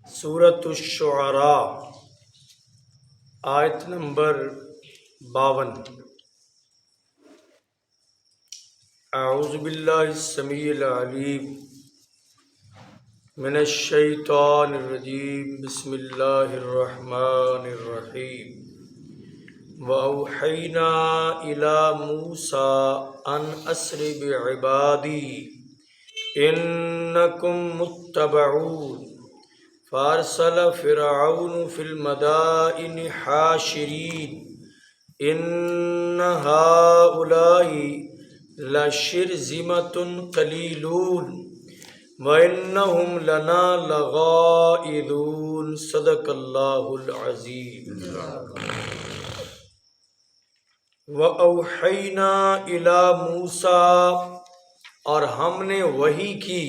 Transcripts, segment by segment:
سورۃ الشعراء آیت نمبر 52۔ اعوذ باللہ السمیع العلیم من الشیطان الرجیم، بسم اللہ الرحمن الرحیم۔ وَأَوْحَيْنَا إِلَى مُوسَىٰ أَنْ أَسْرِ بِعِبَادِي إِنَّكُمْ مُتَّبَعُونَ فَأَرْسَلَ فِرْعَوْنُ فِي الْمَدَائِنِ حَاشِرِينَ إِنَّ هَٰؤُلَاءِ لَشِرْذِمَةٌ قَلِيلُونَ وَإِنَّهُمْ لَنَا لَغَائِظُونَ۔ صدق اللہ العظیم۔ وَأَوْحَيْنَا إِلَى مُوسَىٰ، اور ہم نے وحی کی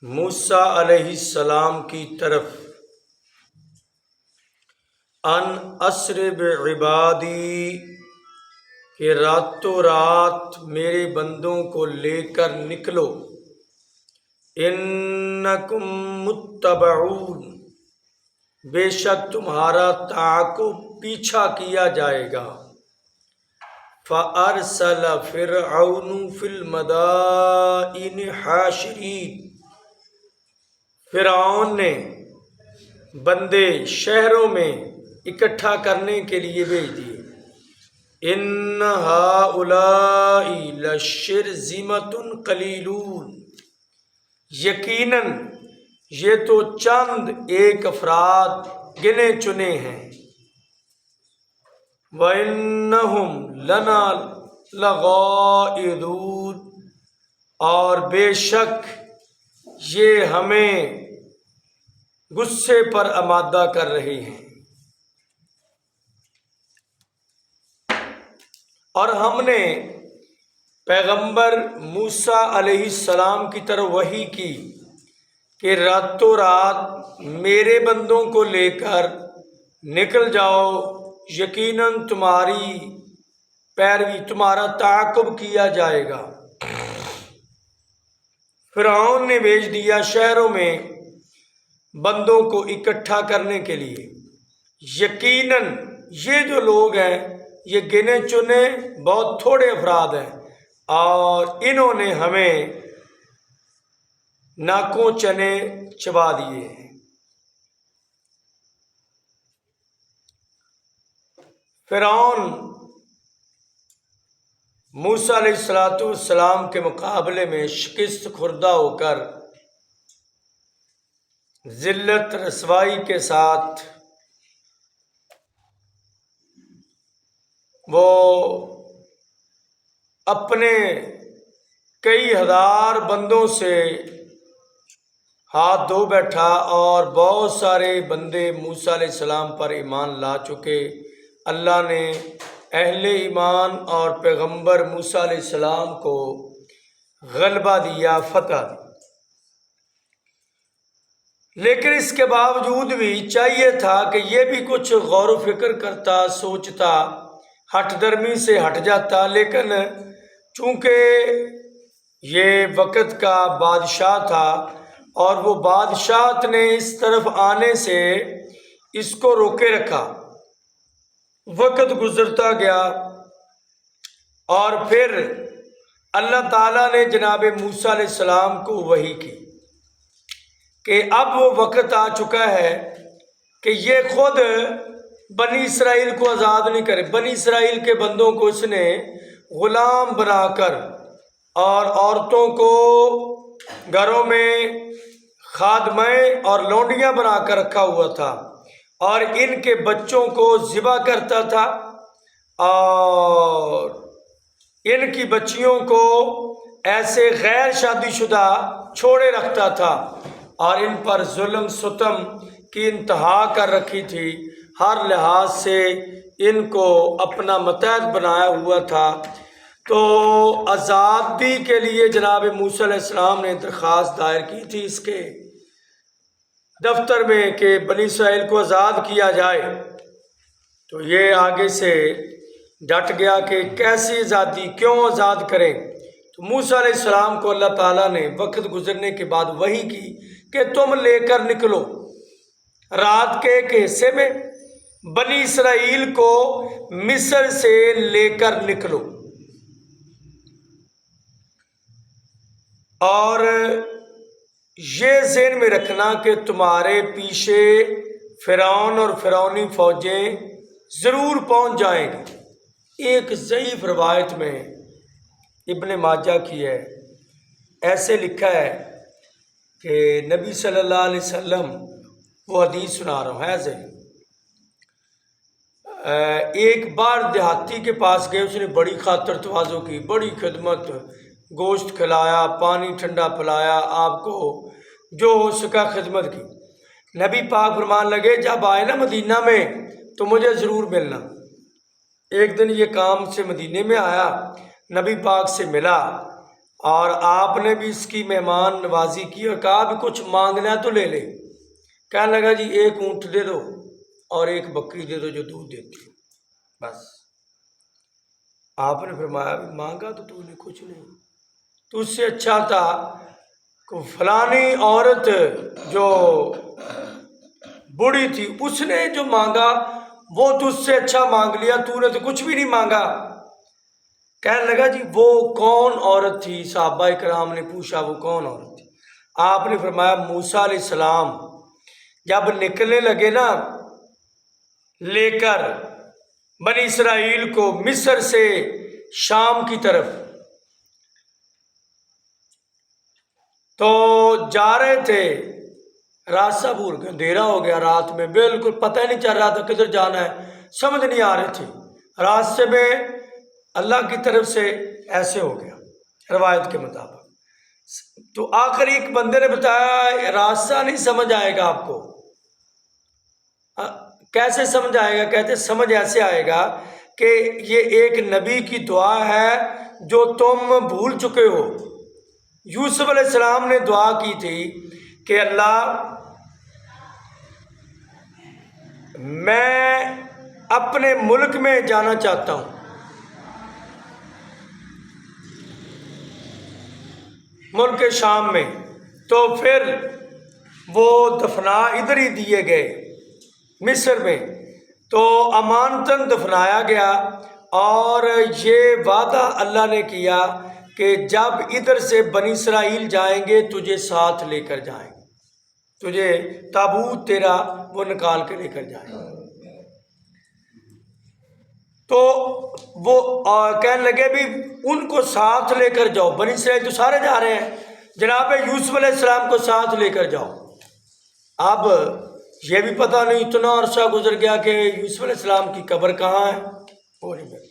موسیٰ علیہ السلام کی طرف، ان اسر بعبادی، کہ راتوں رات میرے بندوں کو لے کر نکلو، انکم متبعون، بے شک تمہارا تعاقب پیچھا کیا جائے گا۔ فَأَرْسَلَ فِرْعَوْنُ فِي الْمَدَائِنِ حَاشِرِينَ، فرعون نے بندے شہروں میں اکٹھا کرنے کے لیے بھیج دیے۔ ان ہؤلاء لشرذمۃ قلیلون، یقیناً یہ تو چند ایک افراد گنے چنے ہیں۔ وَإِنَّهُمْ لَنَا لَغَائِظُونَ، اور بے شک یہ ہمیں غصے پر آمادہ کر رہے ہیں۔ اور ہم نے پیغمبر موسیٰ علیہ السلام کی طرف وحی کی کہ راتوں رات میرے بندوں کو لے کر نکل جاؤ، یقیناً تمہاری پیروی، تمہارا تعاقب کیا جائے گا۔ فرعون نے بھیج دیا شہروں میں بندوں کو اکٹھا کرنے کے لیے۔ یقیناً یہ جو لوگ ہیں یہ گنے چنے بہت تھوڑے افراد ہیں، اور انہوں نے ہمیں ناکوں چنے چبا دیے ہیں۔ فرعون موسیٰ علیہ السلام کے مقابلے میں شکست خوردہ ہو کر ذلت رسوائی کے ساتھ وہ اپنے کئی ہزار بندوں سے ہاتھ دھو بیٹھا، اور بہت سارے بندے موسیٰ علیہ السلام پر ایمان لا چکے۔ اللہ نے اہل ایمان اور پیغمبر موسیٰ علیہ السلام کو غلبہ دیا، فتح دی۔ لیکن اس کے باوجود بھی چاہیے تھا کہ یہ بھی کچھ غور و فکر کرتا، سوچتا، ہٹ درمی سے ہٹ جاتا، لیکن چونکہ یہ وقت کا بادشاہ تھا اور وہ بادشاہت نے اس طرف آنے سے اس کو روکے رکھا۔ وقت گزرتا گیا اور پھر اللہ تعالیٰ نے جناب موسیٰ علیہ السلام کو وحی کی کہ اب وہ وقت آ چکا ہے کہ یہ خود بنی اسرائیل کو آزاد نہیں کرے۔ بنی اسرائیل کے بندوں کو اس نے غلام بنا کر اور عورتوں کو گھروں میں خادمیں اور لونڈیاں بنا کر رکھا ہوا تھا، اور ان کے بچوں کو ذبح کرتا تھا، اور ان کی بچیوں کو ایسے غیر شادی شدہ چھوڑے رکھتا تھا، اور ان پر ظلم ستم کی انتہا کر رکھی تھی۔ ہر لحاظ سے ان کو اپنا متحد بنایا ہوا تھا۔ تو آزادی کے لیے جناب موسیٰ علیہ السلام نے درخواست دائر کی تھی اس کے دفتر میں کہ بنی اسرائیل کو آزاد کیا جائے۔ تو یہ آگے سے ڈٹ گیا کہ کیسی آزادی، کیوں آزاد کریں۔ تو موسیٰ علیہ السلام کو اللہ تعالیٰ نے وقت گزرنے کے بعد وحی کی کہ تم لے کر نکلو رات کے ایک حصے میں بنی اسرائیل کو مصر سے لے کر نکلو، اور یہ ذہن میں رکھنا کہ تمہارے پیچھے فرعون اور فرعونی فوجیں ضرور پہنچ جائیں گی۔ ایک ضعیف روایت میں ابن ماجہ کی ہے، ایسے لکھا ہے کہ نبی صلی اللہ علیہ وسلم، وہ حدیث سنا رہا ہوں، ہے ضعیف، ایک بار دیہاتی کے پاس گئے، اس نے بڑی خاطر تواضع کی، بڑی خدمت، گوشت کھلایا، پانی ٹھنڈا پلایا، آپ کو جو ہو سکا خدمت کی۔ نبی پاک فرمان لگے جب آئے نا مدینہ میں تو مجھے ضرور ملنا۔ ایک دن یہ کام سے مدینے میں آیا، نبی پاک سے ملا، اور آپ نے بھی اس کی مہمان نوازی کی اور کہا بھی کچھ مانگنا ہے تو لے لے۔ کہنے لگا جی ایک اونٹ دے دو اور ایک بکری دے دو جو دودھ دیتی ہے، بس۔ آپ نے فرمایا بھی مانگا تو نے کچھ نہیں، تو اس سے اچھا تھا کہ فلانی عورت جو بوڑھی تھی اس نے جو مانگا وہ تجھ سے اچھا مانگ لیا، تو نے تو کچھ بھی نہیں مانگا۔ کہنے لگا جی وہ کون عورت تھی؟ صحابہ کرام نے پوچھا وہ کون عورت تھی؟ آپ نے فرمایا موسیٰ علیہ السلام جب نکلنے لگے نا لے کر بنی اسرائیل کو مصر سے شام کی طرف، تو جا رہے تھے، راستہ بھول گئے، اندھیرا ہو گیا، رات میں بالکل پتہ ہی نہیں چل رہا تھا کدھر جانا ہے، سمجھ نہیں آ رہے تھے، راستے میں اللہ کی طرف سے ایسے ہو گیا روایت کے مطابق۔ تو آخر ایک بندے نے بتایا راستہ نہیں سمجھ آئے گا آپ کو۔ کیسے سمجھ آئے گا؟ کہتے سمجھ ایسے آئے گا کہ یہ ایک نبی کی دعا ہے جو تم بھول چکے ہو۔ یوسف علیہ السلام نے دعا کی تھی کہ اللہ میں اپنے ملک میں جانا چاہتا ہوں، ملک شام میں، تو پھر وہ دفنا ادھر ہی دیے گئے مصر میں، تو امانتاً دفنایا گیا، اور یہ وعدہ اللہ نے کیا کہ جب ادھر سے بنی اسرائیل جائیں گے تجھے ساتھ لے کر جائیں گے، تجھے تابوت تیرا وہ نکال کے لے کر جائیں گے۔ تو وہ کہنے لگے بھی ان کو ساتھ لے کر جاؤ، بنی اسرائیل تو سارے جا رہے ہیں، جناب یوسف علیہ السلام کو ساتھ لے کر جاؤ۔ اب یہ بھی پتہ نہیں، اتنا عرصہ گزر گیا کہ یوسف علیہ السلام کی قبر کہاں ہے وہ نہیں ملی،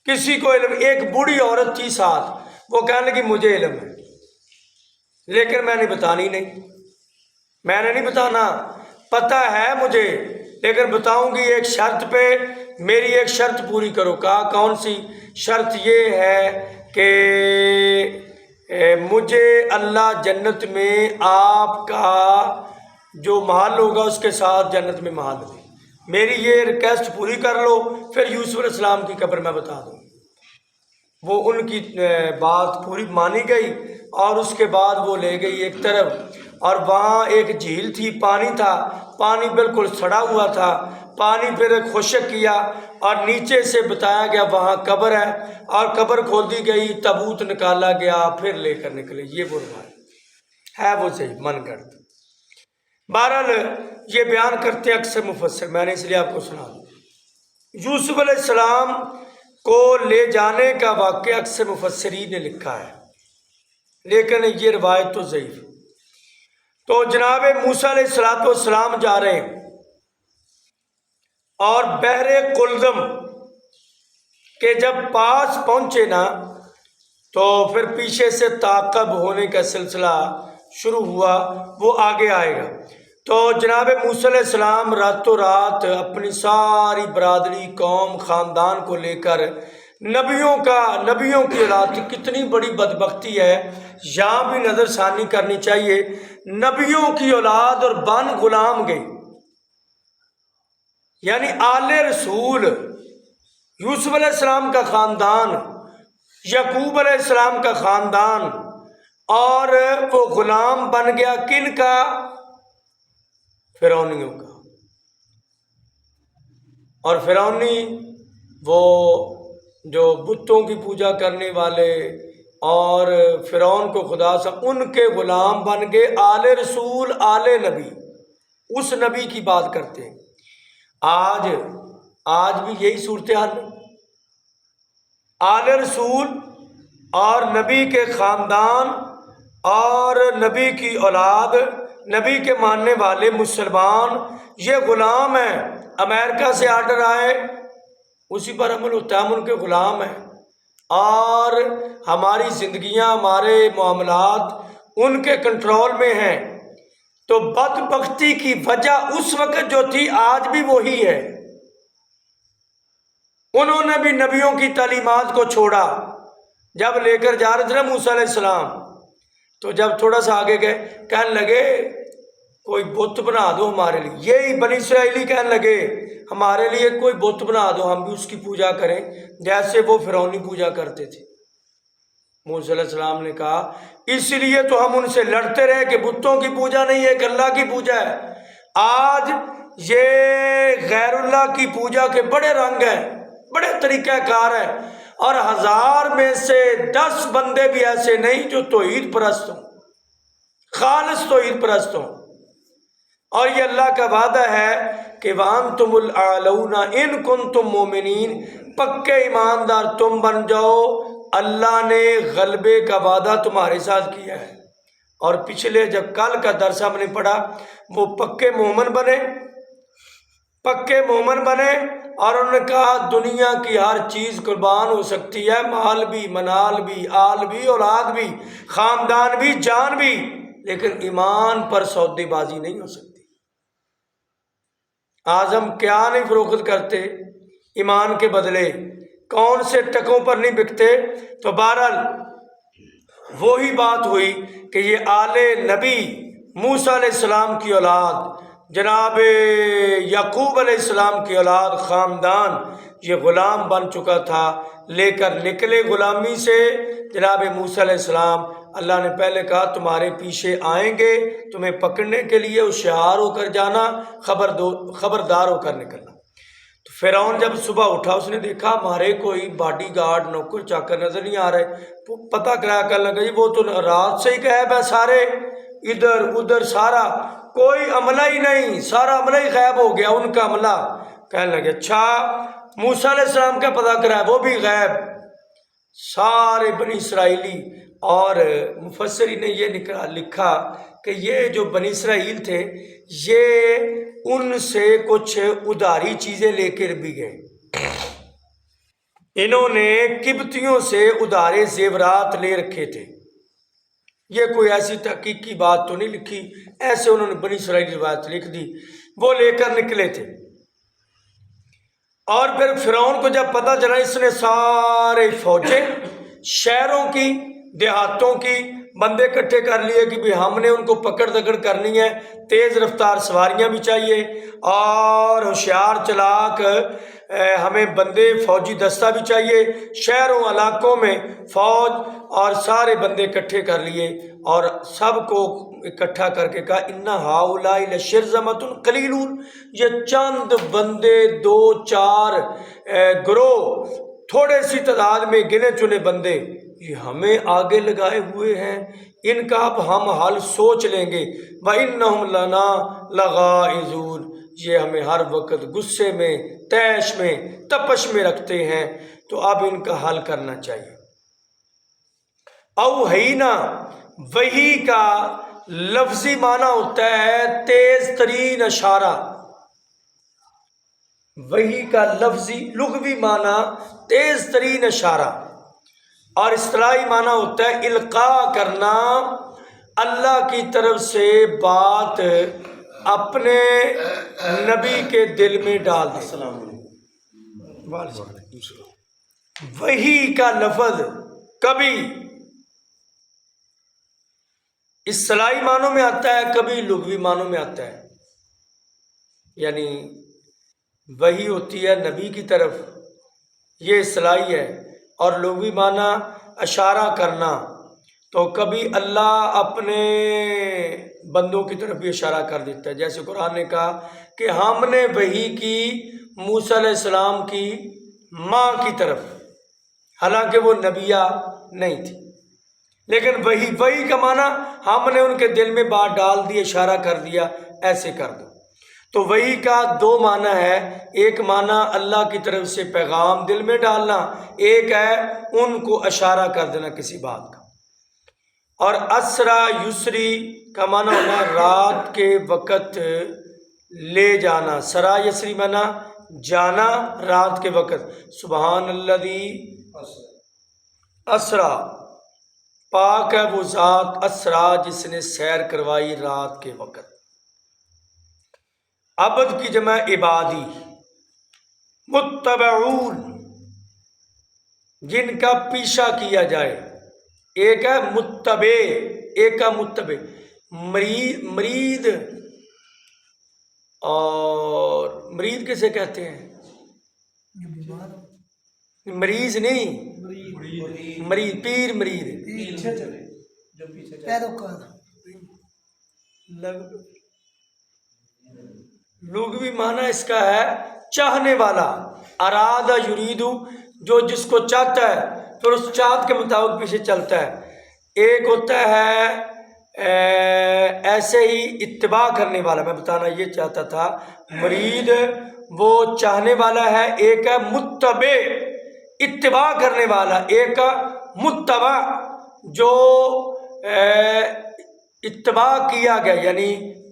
کسی کو علم۔ ایک بوڑھی عورت تھی ساتھ، وہ کہنے لگی مجھے علم ہے لیکن میں نے بتانی نہیں، میں نے نہیں بتانا، پتہ ہے مجھے لیکن بتاؤں گی ایک شرط پہ، میری ایک شرط پوری کرو۔ کہا کون سی شرط؟ یہ ہے کہ مجھے اللہ جنت میں آپ کا جو محل ہوگا اس کے ساتھ جنت میں محل دے، میری یہ ریکویسٹ پوری کر لو، پھر یوسف علیہ السلام کی قبر میں بتا دوں۔ وہ ان کی بات پوری مانی گئی، اور اس کے بعد وہ لے گئی ایک طرف، اور وہاں ایک جھیل تھی، پانی تھا، پانی بالکل سڑا ہوا تھا، پانی پھر خشک کیا اور نیچے سے بتایا گیا وہاں قبر ہے، اور قبر کھول دی گئی، تابوت نکالا گیا، پھر لے کر نکلے۔ یہ وہ روایت ہے، وہ صحیح من گڑت۔ بہرحال یہ بیان کرتے ہیں اکثر مفسر، میں نے اس لیے آپ کو سنا دوں۔ یوسف علیہ السلام کو لے جانے کا واقعہ اکثر مفسرین نے لکھا ہے، لیکن یہ روایت تو ضعیف۔ تو جناب موسیٰ علیہ السلام جا رہے ہیں، اور بحر قلزم کے جب پاس پہنچے نا تو پھر پیچھے سے تعاقب ہونے کا سلسلہ شروع ہوا، وہ آگے آئے گا۔ تو جناب موسیٰ علیہ السلام راتوں رات اپنی ساری برادری، قوم، خاندان کو لے کر نبیوں کی اولاد، کتنی بڑی بدبختی ہے، یہاں بھی نظر ثانی کرنی چاہیے، نبیوں کی اولاد اور بن غلام گئی، یعنی آل رسول، یوسف علیہ السلام کا خاندان، یعقوب علیہ السلام کا خاندان، اور وہ غلام بن گیا کن کا؟ فرعونیوں کا۔ اور فرعونی وہ جو بتوں کی پوجا کرنے والے اور فرعون کو خدا سے ان کے غلام بن گئے۔ آل رسول آل نبی، اس نبی کی بات کرتے ہیں۔ آج بھی یہی صورتحال ہے۔ آل رسول اور نبی کے خاندان اور نبی کی اولاد، نبی کے ماننے والے مسلمان یہ غلام ہیں۔ امریکہ سے آرڈر آئے اسی پر عمل ہوتا ہے، ہم ان کے غلام ہیں، اور ہماری زندگیاں، ہمارے معاملات ان کے کنٹرول میں ہیں۔ تو بدبختی کی وجہ اس وقت جو تھی آج بھی وہی ہے۔ انہوں نے بھی نبیوں کی تعلیمات کو چھوڑا۔ جب لے کر جا رہے تھے نا موسیٰ علیہ السلام، تو جب تھوڑا سا آگے گئے کہنے لگے کوئی بت بنا دو ہمارے لیے۔ یہی بنی اسرائیلی کہنے لگے ہمارے لیے کوئی بت بنا دو، ہم بھی اس کی پوجا کریں جیسے وہ فرعونی پوجا کرتے تھے۔ موسیٰ علیہ السلام نے کہا اس لیے تو ہم ان سے لڑتے رہے کہ بتوں کی پوجا نہیں ہے، ایک اللہ کی پوجا ہے۔ آج یہ غیر اللہ کی پوجا کے بڑے رنگ ہیں، بڑے طریقہ کار ہیں، اور 1000 میں سے 10 بندے بھی ایسے نہیں جو توحید پرست ہوں، خالص توحید پرست ہوں۔ اور یہ اللہ کا وعدہ ہے کہ وَأَنْتُمُ الْأَعْلَوْنَ إِن كُنتُم مُؤْمِنِينَ، پکے ایماندار تم بن جاؤ، اللہ نے غلبے کا وعدہ تمہارے ساتھ کیا ہے۔ اور پچھلے جب کل کا درس ہم نے پڑھا، وہ پکے مومن بنے، پکے مومن بنے، اور انہوں نے کہا دنیا کی ہر چیز قربان ہو سکتی ہے، مال بھی، منال بھی، آل بھی، اولاد بھی، خاندان بھی، جان بھی، لیکن ایمان پر سودے بازی نہیں ہو سکتی۔ آج ہم کیا نہیں فروخت کرتے ایمان کے بدلے، کون سے ٹکوں پر نہیں بکتے۔ تو بہرحال وہی بات ہوئی کہ یہ آل نبی موسیٰ علیہ السلام کی اولاد، جناب یعقوب علیہ السلام کی اولاد، خاندان یہ غلام بن چکا تھا۔ لے کر نکلے غلامی سے جناب موسیٰ علیہ السلام۔ اللہ نے پہلے کہا تمہارے پیچھے آئیں گے، تمہیں پکڑنے کے لیے ہوشیار ہو کر جانا، خبردار ہو کر نکلنا۔ تو فرعون جب صبح اٹھا اس نے دیکھا ہمارے کوئی باڈی گارڈ نوکر چاکر نظر نہیں آ رہے، پتہ کرایا کرنے لگا جی وہ تو رات سے ہی غائب ہے، سارے ادھر ادھر، سارا کوئی عملہ ہی نہیں، سارا عملہ ہی غائب ہو گیا ان کا عملہ۔ کہنے لگے اچھا موسیٰ علیہ السلام کا پتہ کرایا وہ بھی غائب۔ سارے بنی اسرائیلی، اور مفسرین نے یہ لکھا کہ یہ جو بنی اسرائیل تھے یہ ان سے کچھ ادھاری چیزیں لے کر بھی گئے، انہوں نے قبطیوں سے ادھارے زیورات لے رکھے تھے۔ یہ کوئی ایسی تحقیق کی بات تو نہیں لکھی، ایسے انہوں نے بنی اسرائیلی روایت لکھ دی، وہ لے کر نکلے تھے۔ اور پھر فرعون کو جب پتہ چلا اس نے سارے فوجیں شہروں کی، دیہاتوں کی بندے اکٹھے کر لیے کہ بھی ہم نے ان کو پکڑ دکڑ کرنی ہے، تیز رفتار سواریاں بھی چاہیے اور ہوشیار چلاک ہمیں بندے فوجی دستہ بھی چاہیے، شہروں علاقوں میں فوج اور سارے بندے اکٹھے کر لیے، اور سب کو اکٹھا کر کے کہا ان ہؤلاء لشرذمۃ قلیلون، یہ چند بندے 2-4 گروہ، تھوڑے سی تعداد میں گنے چنے بندے، یہ ہمیں آگے لگائے ہوئے ہیں، ان کا اب ہم حل سوچ لیں گے۔ وَإِنَّهُمْ لَنَا لَغَائِظُونَ، یہ ہمیں ہر وقت غصے میں، طیش میں، تپش میں رکھتے ہیں، تو اب ان کا حل کرنا چاہیے۔ اوحینا، وحی کا لفظی معنی ہوتا ہے تیز ترین اشارہ، وحی کا لفظی لغوی معنی تیز ترین اشارہ، اور اصطلاحی معنی ہوتا ہے القاء کرنا، اللہ کی طرف سے بات اپنے نبی کے دل میں ڈال دے۔ وحی کا لفظ کبھی اصطلاحی معنوں میں آتا ہے، کبھی لغوی معنوں میں آتا ہے، یعنی وحی ہوتی ہے نبی کی طرف، یہ اصطلاحی ہے، اور لغوی معنی اشارہ کرنا، تو کبھی اللہ اپنے بندوں کی طرف بھی اشارہ کر دیتا ہے، جیسے قرآن نے کہا کہ ہم نے وحی کی موسیٰ علیہ السلام کی ماں کی طرف، حالانکہ وہ نبیہ نہیں تھی، لیکن وحی کا معنی ہم نے ان کے دل میں بات ڈال دی، اشارہ کر دیا ایسے کر دو۔ تو وحی کا دو معنی ہے، ایک معنی اللہ کی طرف سے پیغام دل میں ڈالنا، ایک ہے ان کو اشارہ کر دینا کسی بات کا۔ اور اسرا یسری کا معنی ہونا ہے رات کے وقت لے جانا، سرا یسری معنی جانا رات کے وقت۔ سبحان الذی اسرا، پاک ہے وہ ذات، اسرا جس نے سیر کروائی رات کے وقت۔ عبد کی جمع عبادی، متبعون جن کا پیچھا کیا جائے، ایک ہے متبع، ایک ہے متبع۔ مرید، اور مرید کسے کہتے ہیں؟ مریض نہیں، مرید، پیر مرید، لغوی معنی اس کا ہے چاہنے والا، ارادہ یریدو، جو جس کو چاہتا ہے پھر اس چاہت کے مطابق پیچھے چلتا ہے۔ ایک ہوتا ہے ایسے ہی اتباع کرنے والا، میں بتانا یہ چاہتا تھا، مرید وہ چاہنے والا ہے، ایک ہے متبع اتباع کرنے والا، ایک متبع جو اتباع کیا گیا، یعنی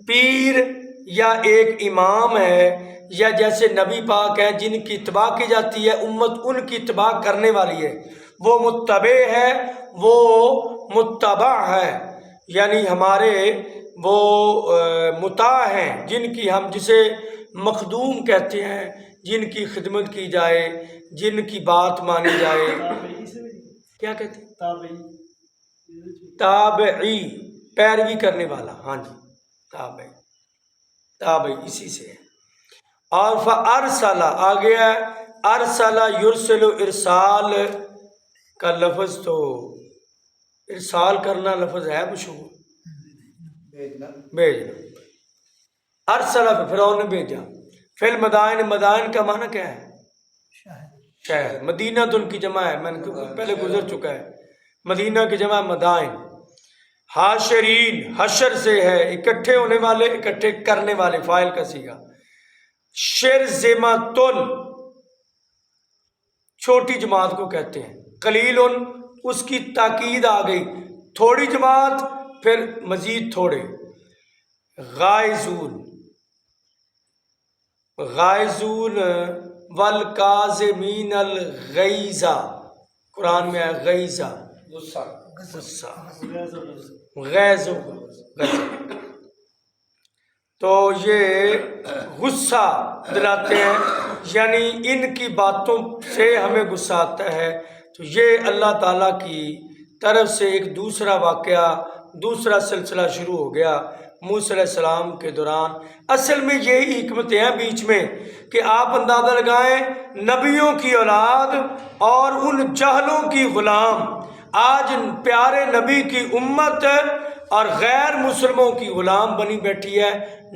پیر یا ایک امام ہے، یا جیسے نبی پاک ہیں جن کی اتباع کی جاتی ہے، امت ان کی اتباع کرنے والی ہے، وہ متبع ہے، وہ متبع ہے، یعنی ہمارے وہ مطاع ہیں، جن کی ہم جسے مخدوم کہتے ہیں، جن کی خدمت کی جائے، جن کی بات مانی جائے، کیا کہتے ہیں؟ تابعی، پیروی کرنے والا، ہاں جی، تابعی اسی سے ہے۔ اور فَأَرْسَلَ آگے ہے، ارسلہ یرسل، ارسال کا لفظ تو ارسال کرنا لفظ ہے مشہور، بھیجنا، ارسلہ فرعون نے بھیجا۔ فی المدائن، مدائن کا معنی کیا ہے؟ شہر، مدینہ تو ان کی جمع ہے، میں نے پہلے گزر چکا ہے، مدینہ کی جمع مدائن۔ حاشرین، حشر سے ہے اکٹھے ہونے والے، اکٹھے کرنے والے، فاعل کا صیغہ۔ شرذمۃ، چھوٹی جماعت کو کہتے ہیں۔ قلیل، اس کی تاکید آ گئی، تھوڑی جماعت پھر مزید تھوڑے۔ غائزون، غائزون والکاظمین الغیظ، قرآن میں ہے غیظ، غصہ، غیظ، تو یہ غصہ دلاتے ہیں، یعنی ان کی باتوں سے ہمیں غصہ آتا ہے۔ تو یہ اللہ تعالیٰ کی طرف سے ایک دوسرا واقعہ، دوسرا سلسلہ شروع ہو گیا موسیٰ علیہ السلام کے دوران۔ اصل میں یہی حکمتیں ہیں بیچ میں کہ آپ اندازہ لگائیں، نبیوں کی اولاد اور ان جہلوں کی غلام آج پیارے نبی کی امت اور غیر مسلموں کی غلام بنی بیٹھی ہے۔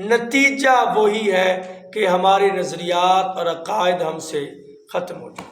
نتیجہ وہی ہے کہ ہمارے نظریات اور عقائد ہم سے ختم ہو جائے۔